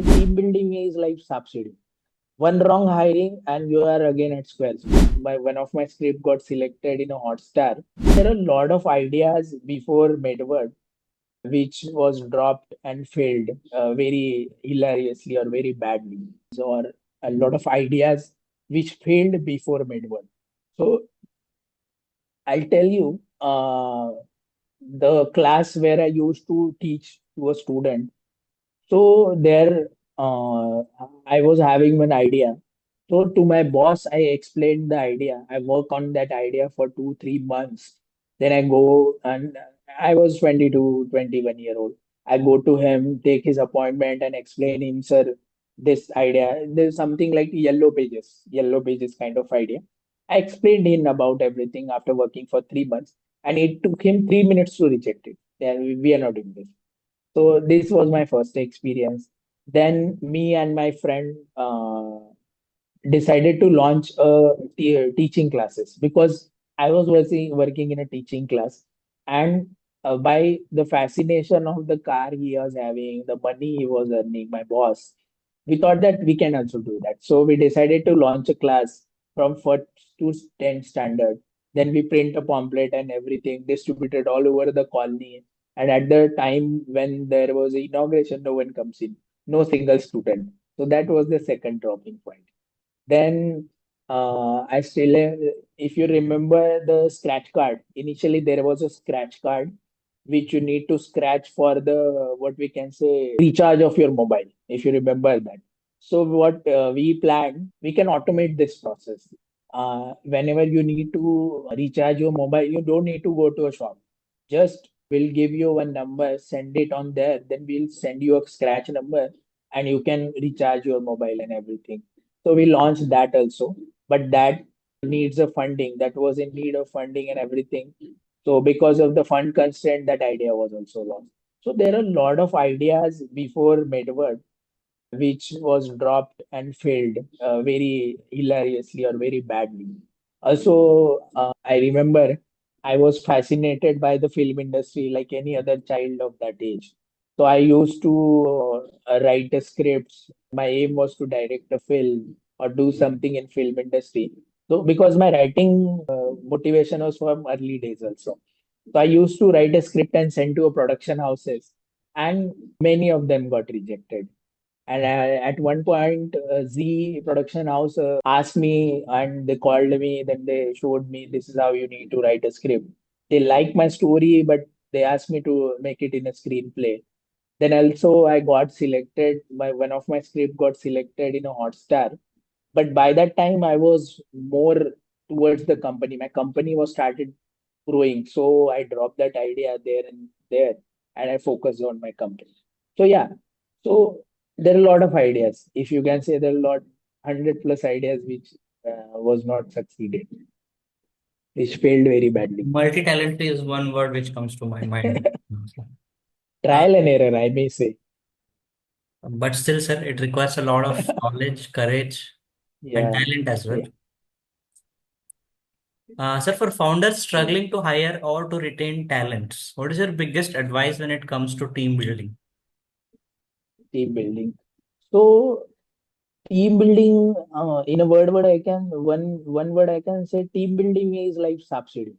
Team building is like subsidy. One wrong hiring and you are again at square zero. One of my script got selected in a Hotstar. There are a lot of ideas before MedWorld which was dropped and failed very hilariously or very badly. Or a lot of ideas which failed before MedWorld. So I'll tell you the class where I used to teach to a student. So there, I was having one idea. So to my boss, I explained the idea. I work on that idea for 2, 3 months. Then I go and I was 22, 21 year old. I go to him, take his appointment and explain him, sir, this idea. There's something like yellow pages kind of idea. I explained him about everything after working for 3 months, and it took him 3 minutes to reject it. Yeah, we are not doing this. So this was my first experience. Then me and my friend decided to launch teaching classes because I was working in a teaching class, and by the fascination of the car he was having, the money he was earning, my boss, we thought that we can also do that. So we decided to launch a class from first to 10th standard. Then we print a pamphlet and everything, distributed all over the colony. And at the time when there was inauguration, no one comes in, no single student. So that was the second dropping point. Then I still, if you remember the scratch card, initially there was a scratch card which you need to scratch for the what we can say recharge of your mobile, if you remember that. So what we planned, we can automate this process. Whenever you need to recharge your mobile, you don't need to go to a shop. Just we'll give you one number, send it on there, then we'll send you a scratch number and you can recharge your mobile and everything. So we launched that also, but that needs a funding. That was in need of funding and everything. So because of the fund constraint, that idea was also lost. So there are a lot of ideas before MedWorld which was dropped and failed very hilariously or very badly. Also, I remember I was fascinated by the film industry like any other child of that age. So I used to write a scripts. My aim was to direct a film or do something in film industry. So because my writing motivation was from early days also. So I used to write a script and send to a production houses, and many of them got rejected. And at one point, Z production house asked me and they called me, then they showed me this is how you need to write a script. They liked my story, but they asked me to make it in a screenplay. Then also I got selected, one of my script got selected in a Hotstar. But by that time I was more towards the company. My company was started growing. So I dropped that idea there and there and I focused on my company. So yeah, so there are a lot of ideas. If you can say there are a lot, 100 plus ideas which was not succeeded, which failed very badly. Multi-talented is one word which comes to my mind. Uh, Trial and error, I may say. but still, sir, it requires a lot of knowledge, courage, and Yeah, talent as well. yeah. Sir, for founders struggling to hire or to retain talents, what is your biggest advice when it comes to team building? Team building. So team building, in a word I can one word I can say team building is like subsidy.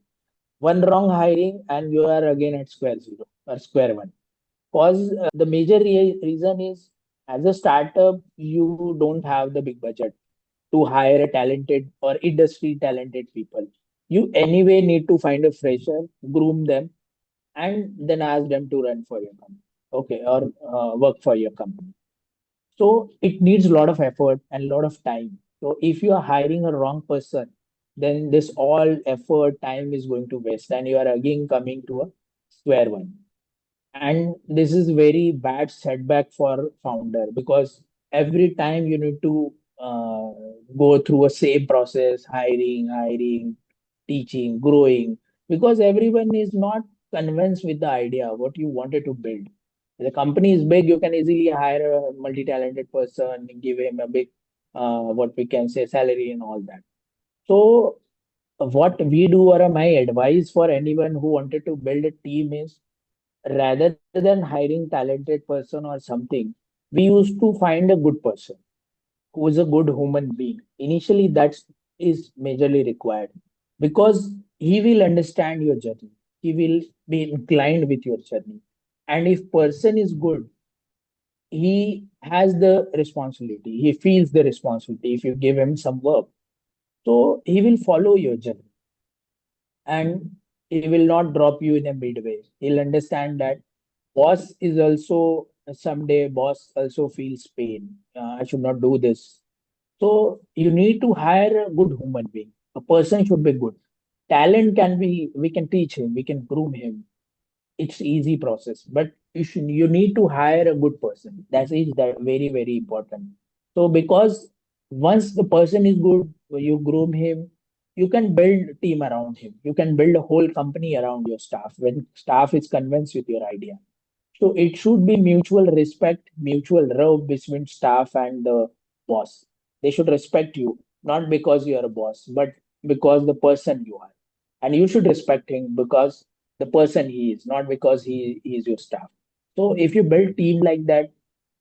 One wrong hiring and you are again at square zero or square one. Cause the major reason is as a startup, you don't have the big budget to hire a talented or industry talented people. You anyway need to find a fresher, groom them, and then ask them to run for your company. Okay, or work for your company. So it needs a lot of effort and a lot of time. So if you are hiring a wrong person, then this all effort, time is going to waste, and you are again coming to a square one. And this is very bad setback for founder because every time you need to uh, go through a same process, hiring, teaching, growing, because everyone is not convinced with the idea what you wanted to build. The company is big, you can easily hire a multi-talented person, give him a big, what we can say, salary and all that. So what we do, or my advice for anyone who wanted to build a team is rather than hiring talented person or something, We used to find a good person who is a good human being. Initially, that is majorly required because he will understand your journey. He will be inclined with your journey. And if person is good, he has the responsibility. He feels the responsibility. If you give him some work, so he will follow your journey and he will not drop you in a midway. He'll understand that boss is also someday boss also feels pain. I should not do this. So you need to hire a good human being. A person should be good. Talent can be, we can teach him, we can groom him. It's easy process, but you need to hire a good person. That is that very, very important. So because once the person is good, you groom him, you can build a team around him. You can build a whole company around your staff when staff is convinced with your idea. So it should be mutual respect, mutual love between staff and the boss. They should respect you, not because you are a boss, but because the person you are. And you should respect him because the person he is, not because he is your staff. So if you build team like that,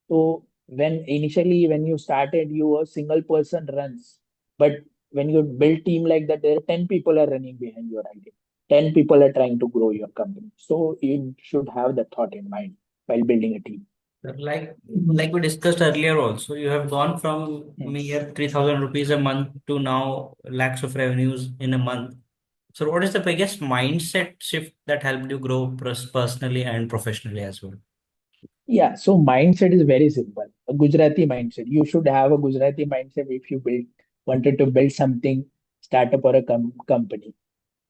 so when initially when you started, you a single person runs, but when you build team like that, there are 10 people are running behind your idea. 10 people are trying to grow your company. So you should have that thought in mind while building a team. Like we discussed earlier also, you have gone from Hmm. mere 3,000 rupees a month to now lakhs of revenues in a month. So what is the biggest mindset shift that helped you grow personally and professionally as well? Yeah, so mindset is very simple. A Gujarati mindset. You should have a Gujarati mindset if you wanted to build something, startup or a company.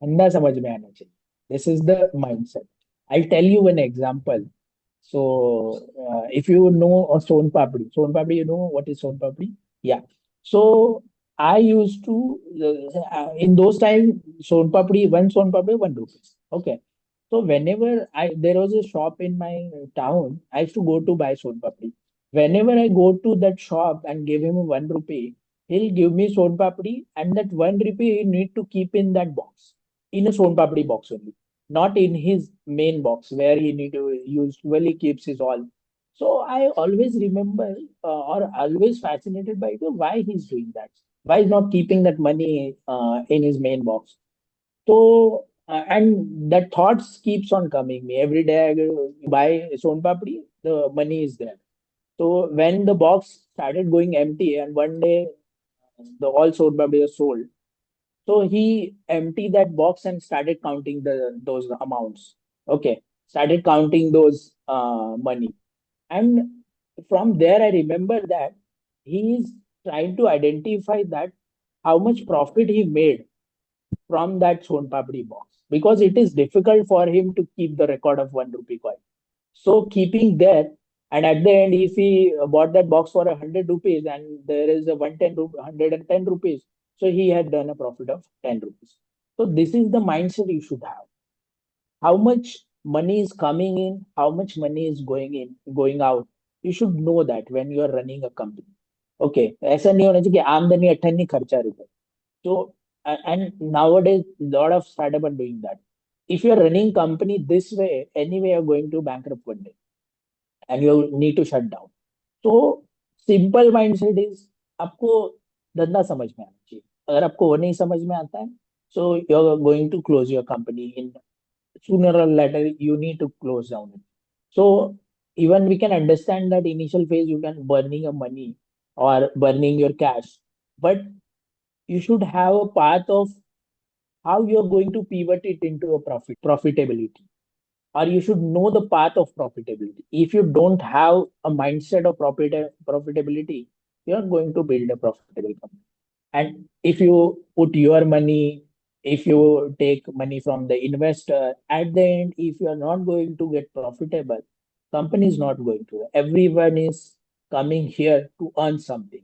अंधा समझ में आना चाहिए. This is the mindset. I'll tell you an example. So, if you know a Son Papdi, you know what is Son Papdi? Yeah. So, I used to, in those times, Son Papdi, 1 rupees. Okay. So, whenever there was a shop in my town, I used to go to buy Son Papdi. Whenever I go to that shop and give him 1 rupee, he'll give me Son Papdi, and that 1 rupee he need to keep in that box, in a Son Papdi box only, not in his main box where he need to usually keeps his all. So I always remember or always fascinated by the why he's doing that. Why he's not keeping that money in his main box. So and that thoughts keeps on coming me every day. I go buy Son Papdi, the money is there. So when the box started going empty, and one day the all Son Papdi is sold, so he emptied that box and started counting those amounts. Okay, started counting those money, and from there I remember that he is trying to identify that how much profit he made from that Son Papdi box because it is difficult for him to keep the record of 1 rupee coin. So keeping there, and at the end, if he bought that box for 100 rupees and there is a 110 rupees, so he had done a profit of 10 rupees. So this is the mindset you should have. How much money is coming in, how much money is going out. You should know that when you are running a company. Okay, ऐसा नहीं होना चाहिए कि आमदनी अठन्नी खर्चा रुपए. So and nowadays lot of startup are doing that. If you are running company this way, anyway you're going to bankrupt one day and you need to shut down. तो सिंपल माइंडसेट इज आपको धंधा समझ में आना चाहिए. अगर आपको वो नहीं समझ में आता है, so you are going to close your company in sooner or later you need to close down it. So even we can understand that initial phase you can burning your money or burning your cash, but you should have a path of how you're going to pivot it into a profitability, or you should know the path of profitability. If you don't have a mindset of profitability, you're going to build a profitable company. And if you put your money, if you take money from the investor, at the end, if you are not going to get profitable, company is not going to. Everyone is coming here to earn something.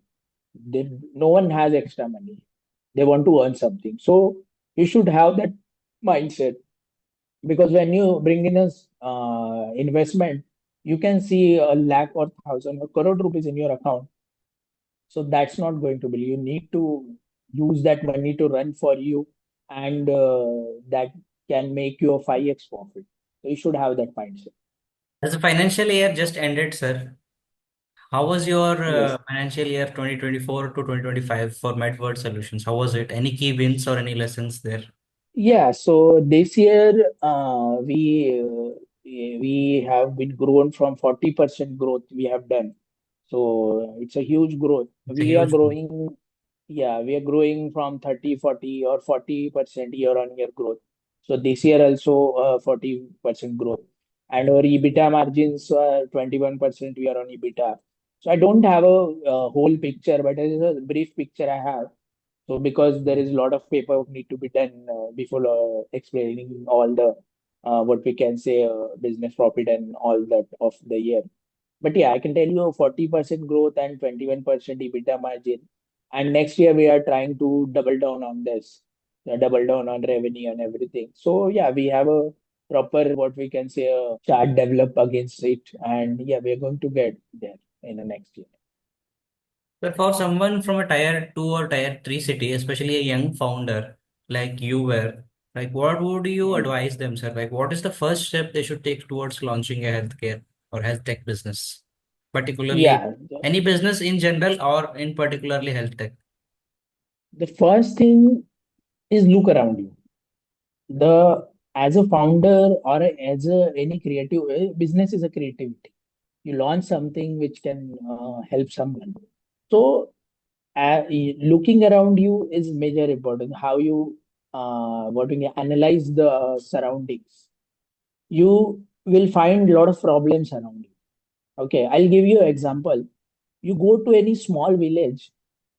No one has extra money. They want to earn something. So you should have that mindset because when you bring in a investment, you can see a lakh or thousand or crore rupees in your account. So that's not going to be. You need to use that money to run for you, and that can make you a 5x profit. So you should have that mindset. As the financial year just ended, sir, How was your Yes. financial year 2024 to 2025 for MedWorld Solutions? How was it? Any key wins or any lessons there? Yeah, so this year we have been grown from 40% growth we have done. So it's a huge growth. It's a We are huge win. growing, yeah, we are growing from 30, 40 or 40% year-on-year growth. So this year also 40% growth. And our EBITDA margins are 21% we are on EBITDA. So I don't have a whole picture, but there is a brief picture I have. So because there is a lot of paperwork need to be done before explaining all the what we can say business profit and all that of the year. But yeah, I can tell you 40% growth and 21% EBITDA margin. And next year we are trying to double down on this, double down on revenue and everything. So yeah, we have a proper what we can say a chart develop against it, and yeah, we are going to get there in the next year. But for someone from a tier 2 or tier 3 city, especially a young founder like you were, like what would you Hmm. advise them, sir? Like what is the first step they should take towards launching a healthcare or health tech business? Particularly Yeah, any business in general or in particularly health tech. the first thing is look around you. The as a founder or as a any creative business is a creativity. You launch something which can help someone. So looking around you is major important. How you what we analyze the surroundings. You will find a lot of problems around you. Okay, I'll give you an example. You go to any small village,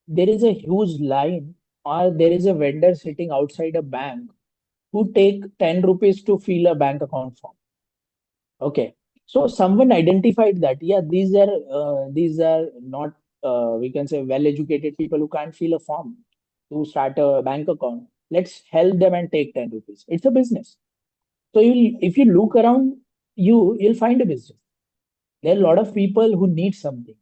there is a huge line, or there is a vendor sitting outside a bank who take 10 rupees to fill a bank account form. Okay. So someone identified that, yeah, these are not we can say well educated people who can't fill a form to start a bank account. Let's help them and take 10 rupees. It's a business. So if you look around you'll find a business. There are a lot of people who need something.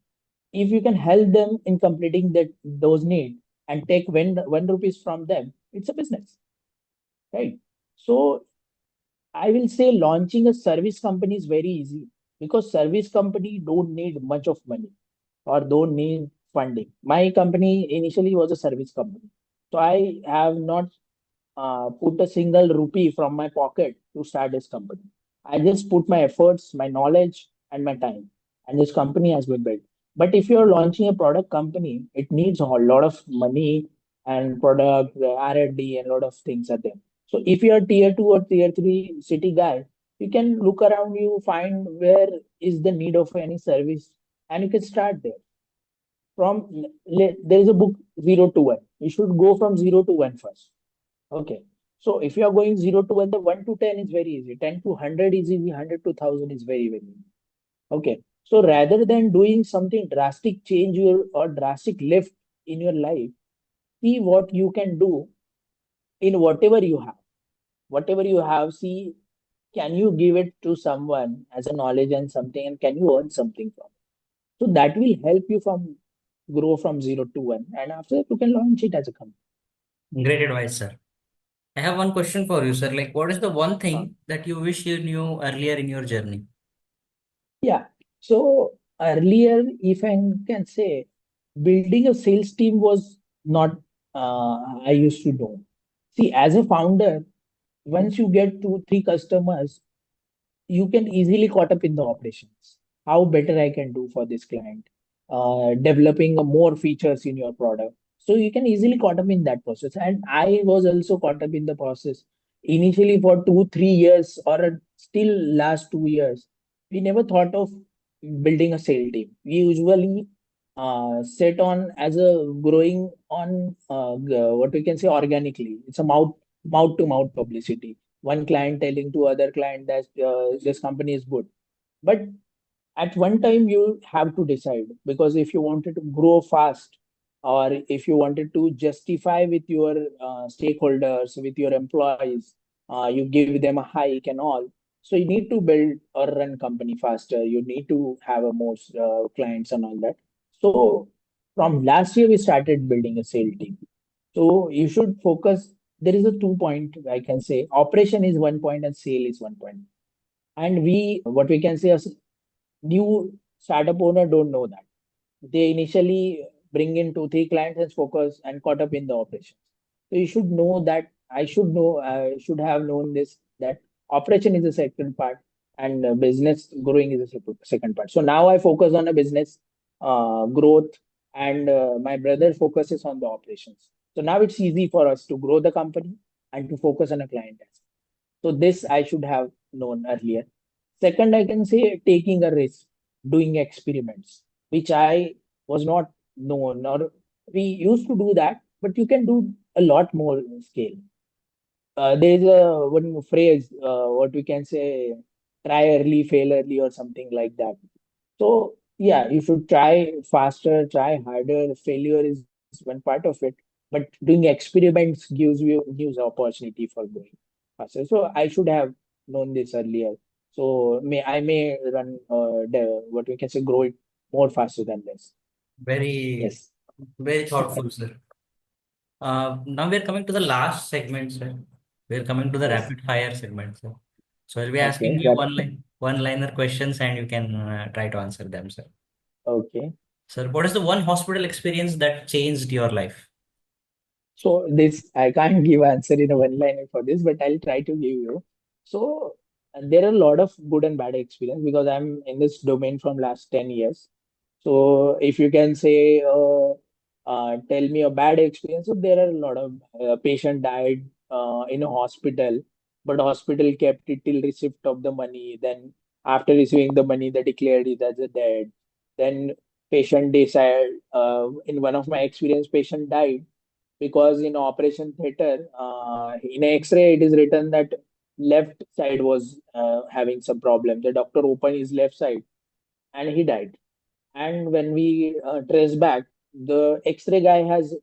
If you can help them in completing those needs and take one rupees from them, it's a business, right? So I will say launching a service company is very easy because service company don't need much of money or don't need funding. My company initially was a service company. So I have not put a single rupee from my pocket to start this company. I just put my efforts, my knowledge, and my time, and this company has been built. But if you're launching a product company, it needs a lot of money and product R&D and a lot of things are there. So if you're tier two or tier three city guy, you can look around you, find where is the need of any service, and you can start there. There is a book 0 to 1. You should go from 0 to 1 first. Okay. So if you are going 0 to 1, the 1 to 10 is very easy. 10 to 100 is easy. 100 to 1,000 is very, very easy. Okay. So rather than doing something drastic change your or drastic lift in your life, see what you can do in whatever you have. Whatever you have, see, can you give it to someone as a knowledge and something, and can you earn something from it? So that will help you from grow from 0 to 1. And after that, you can launch it as a company. Great advice, sir. I have one question for you, sir. Like what is the one Uh, thing that you wish you knew earlier in your journey? Yeah. So earlier, if I can say, building a sales team was not, I used to know. See, as a founder, once you get 2, 3 customers, you can easily caught up in the operations. How better I can do for this client, developing more features in your product. So you can easily caught up in that process. And I was also caught up in the process. Initially for 2, 3 years or still last 2 years, we never thought of building a sales team. We usually set on as a growing on what we can say organically. It's a mouth to mouth publicity, one client telling to other client that this company is good. But at one time you have to decide, because if you wanted to grow fast or if you wanted to justify with your stakeholders, with your employees, you give them a hike and all. So you need to build or run company faster. You need to have a more clients and all that. So from last year we started building a sales team. So you should focus. There is a 2 point I can say. Operation is 1 point and sale is 1 point. And we, what we can say as new startup owner don't know that. they initially bring in two, three clients and focus and caught up in the operations. So you should know that I should have known this that operation is the second part and business growing is the second part. So now I focus on the business growth and my brother focuses on the operations. So now it's easy for us to grow the company and to focus on a client. So this I should have known earlier. Second, I can say taking a risk, doing experiments, which I was not known or we used to do that, but you can do a lot more scale. There's a one phrase, what we can say, try early, fail early, or something like that. So yeah, you should try faster, try harder. Failure is one part of it, but doing experiments gives opportunity for going faster. So I should have known this earlier. So I may run what we can say grow it more faster than this. Very, Yes. very thoughtful, sir. Now we're coming to the last segment, sir. We're coming to the Yes. rapid fire segment, sir. So I'll be asking Okay. you one-liner questions and you can try to answer them, sir. Okay. Sir, what is the one hospital experience that changed your life? So this I can't give answer in a one liner for this, but I'll try to give you. So there are a lot of good and bad experience because I'm in this domain from last 10 years. So if you can say tell me a bad experience, so there are a lot of patient died in a hospital, but hospital kept it till receipt of the money. Then after receiving the money, they declared it as a dead. Then patient decided in one of my experience, patient died because in operation theater in x-ray it is written that left side was having some problem. The doctor opened his left side and he died. And when we trace back, the x-ray guy has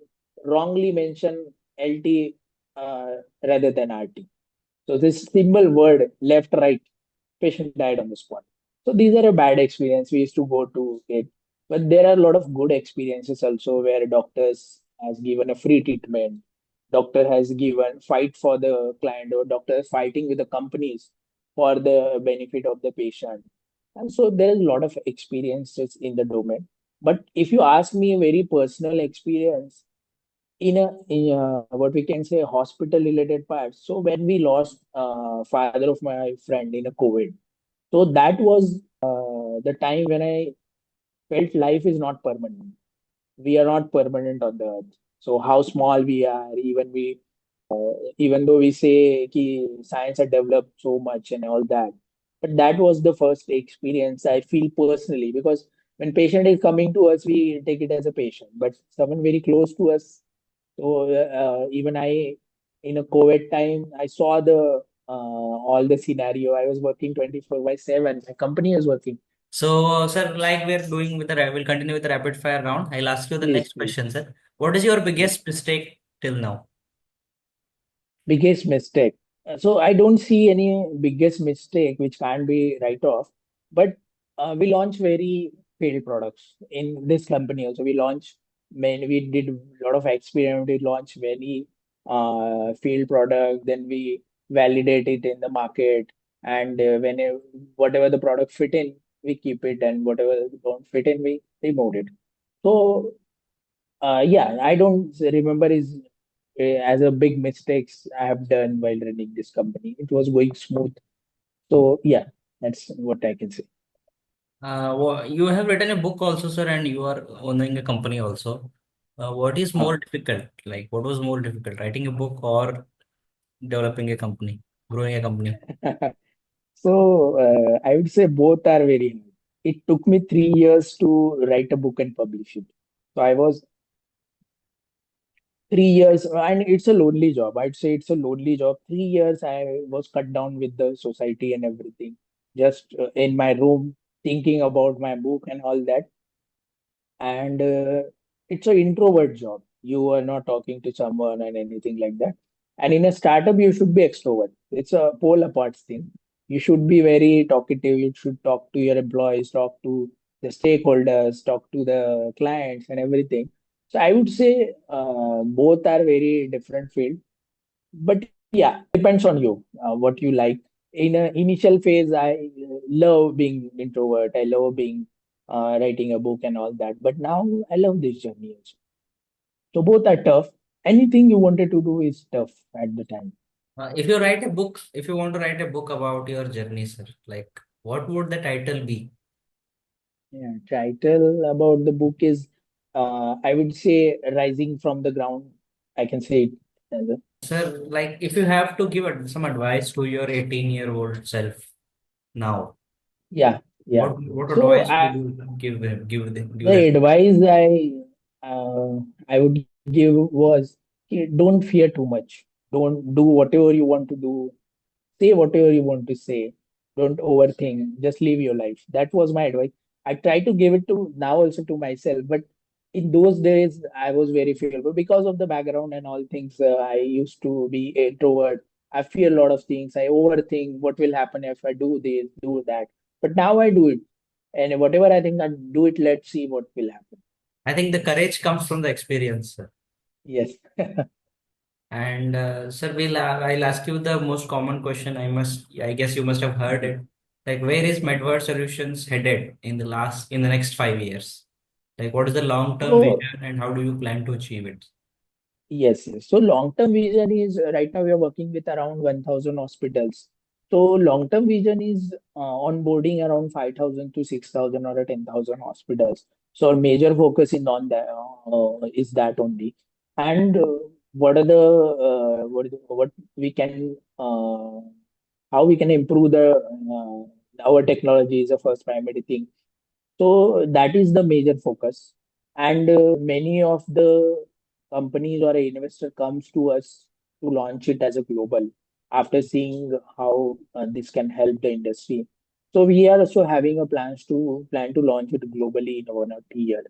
wrongly mentioned lt rather than rt. So this simple word left right, patient died on the spot. So these are a bad experience. We used to go to it, but there are a lot of good experiences also where doctors has given a free treatment. Doctor has given fight for the client or doctor is fighting with the companies for the benefit of the patient. And so there is a lot of experiences in the domain. But if you ask me a very personal experience, in a what we can say hospital related part. So when we lost father of my friend in a COVID, so that was the time when I felt life is not permanent. We are not permanent on the earth. So how small we are, even though we say ki science had developed so much and all that, but that was the first experience I feel personally because when patient is coming to us, we take it as a patient, but someone very close to us. So even I, in a COVID time, I saw the all the scenario. I was working 24/7. My company was working. So, sir, like we're doing with we'll continue with the rapid fire round. I'll ask you the Please, next please. question, sir. What is your Yes. biggest mistake till now? Biggest mistake. So I don't see any biggest mistake which can't be write off. But we launch very failed products in this company also. We did a lot of experiment. We launched very failed product. Then we validate it in the market. And whatever the product fit in, we keep it. And whatever don't fit in, we remove it. So yeah, I don't remember is as a big mistakes I have done while running this company. It was going smooth. So yeah, that's what I can say. You have written a book also, sir, and you are owning a company also. What is Huh. more difficult? Like, what was more difficult, writing a book or developing a company, growing a company? So I would say both are very hard. It took me 3 years to write a book and publish it. So I was 3 years, and it's a lonely job. I'd say it's a lonely job. 3 years I was cut down with the society and everything, just in my room thinking about my book and all that. And it's an introvert job. You are not talking to someone and anything like that. And in a startup you should be extrovert. It's a pole apart thing. You should be very talkative. You should talk to your employees, talk to the stakeholders, talk to the clients and everything. So I would say both are very different field. But yeah, depends on you, what you like. In a initial phase, I love being introvert. I love being writing a book and all that. But now I love this journey also. So both are tough. Anything you wanted to do is tough at the time. If you want to write a book about your journey, sir, like what would the title be? Yeah, title about the book is, I would say, Rising from the Ground. I can say it. Sir, like if you have to give some advice to your 18-year-old self now, Yeah, yeah. what So advice would you give the them? advice I would give was, don't fear too much. Don't do whatever you want to do. Say whatever you want to say. Don't overthink. Just live your life. That was my advice. I try to give it to now also to myself, but in those days I was very fearful because of the background and all things. I used to be introvert. I fear a lot of things. I overthink what will happen if I do this, do that. But now I do it, and whatever I think I do it. Let's see what will happen. I think the courage comes from the experience, sir. Yes. And sir, I'll ask you the most common question. I guess you must have heard it. Like, where is MedWorld Solutions headed in the next 5 years? Like, what is the long-term So vision and how do you plan to achieve it? yes, yes. So long-term vision is, right now we are working with around 1,000 hospitals. So long-term vision is onboarding around 5,000 to 6,000 or 10,000 hospitals. So our major focus is that only. And what we can how we can improve the our technology is the first primary thing. So that is the major focus. And many of the companies or investor comes to us to launch it as a global after seeing how this can help the industry. So we are also having a plan to launch it globally in 1 or 2 years.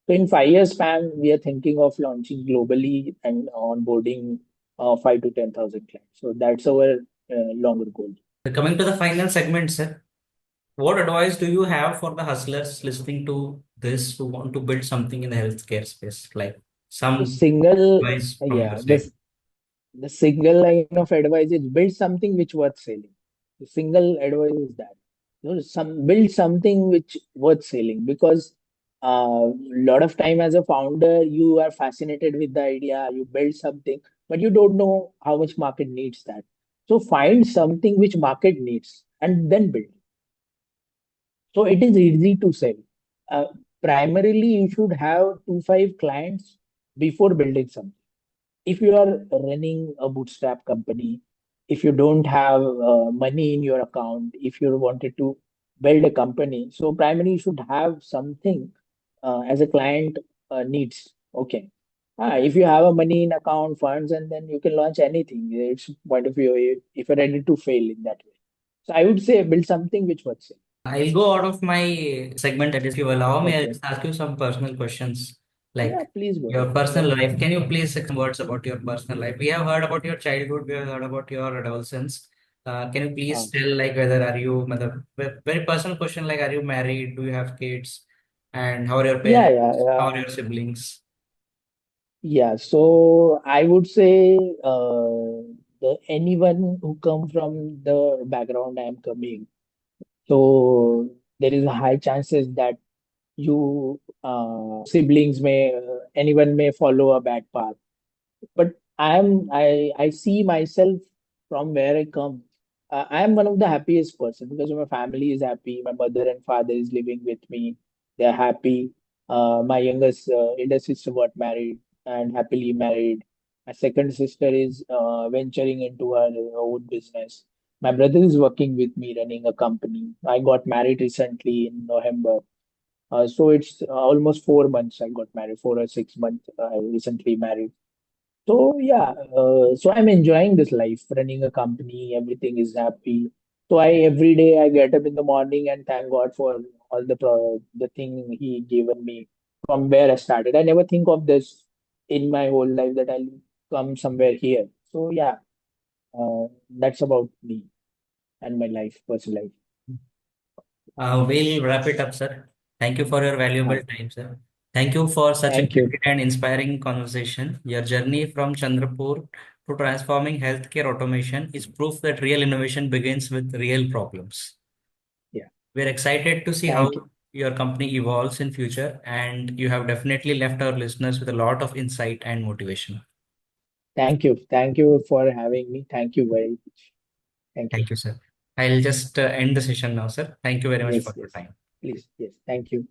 So in 5 years span, we are thinking of launching globally and onboarding 5 to 10,000 clients. So that's our longer goal. So coming to the final segment, sir, what advice do you have for the hustlers listening to this who want to build something in the healthcare space? Like So some single, advice from your yeah, side. the single line of advice is build something which worth selling. The single advice is that, build something which worth selling, because a lot of time as a founder you are fascinated with the idea, you build something, but you don't know how much market needs that. So find something which market needs and then build. So it is easy to sell. Uh, Primarily, you should have 2 5 clients before building something. If you are running a bootstrap company, if you don't have money in your account, if you wanted to build a company, so primarily you should have something as a client needs. Okay. If you have a money in account funds, and then you can launch anything. It's point of view if you're ready to fail in that way. So I would say build something which works. I'll go out of my segment, that is, if you allow me, I'll Okay. just ask you some personal questions. Yeah, Like please go your ahead. No personal life. problem. Can you please say some words about your personal life? We have heard about your childhood, we have heard about your adolescence. Can you please Uh, tell, like, whether are you, very personal question, like, are you married? Do you have kids? And how are your yeah, parents? yeah, How yeah. are your siblings? Yeah, so I would say anyone who come from the background I am coming, so there is a high chances that you siblings may anyone may follow a bad path. But I see myself from where I come. I am one of the happiest person because my family is happy. My mother and father is living with me. They are happy. My youngest elder sister got married and happily married. My second sister is venturing into her own business. My brother is working with me running a company. I got married recently in November. So it's almost 4 months I got married, 4 or 6 months. I recently married. So yeah, so I'm enjoying this life, running a company, everything is happy. So I every day I get up in the morning and thank God for all the thing He given me from where I started. I never think of this in my whole life that I'll come somewhere here. So yeah, that's about me and my life, personal life. We'll wrap it up, sir. Thank you for your valuable Uh, time, sir. Thank you for such a Thank you. candid and inspiring conversation. Your journey from Chandrapur to transforming healthcare automation is proof that real innovation begins with real problems. Yeah, We're excited to see how thank you. your company evolves in future, and you have definitely left our listeners with a lot of insight and motivation. Thank you. Thank you for having me. Thank you very much. Thank you. Thank you, sir. I'll just end the session now, sir. Thank you very much for Yes, your yes. time. Please, yes. Thank you.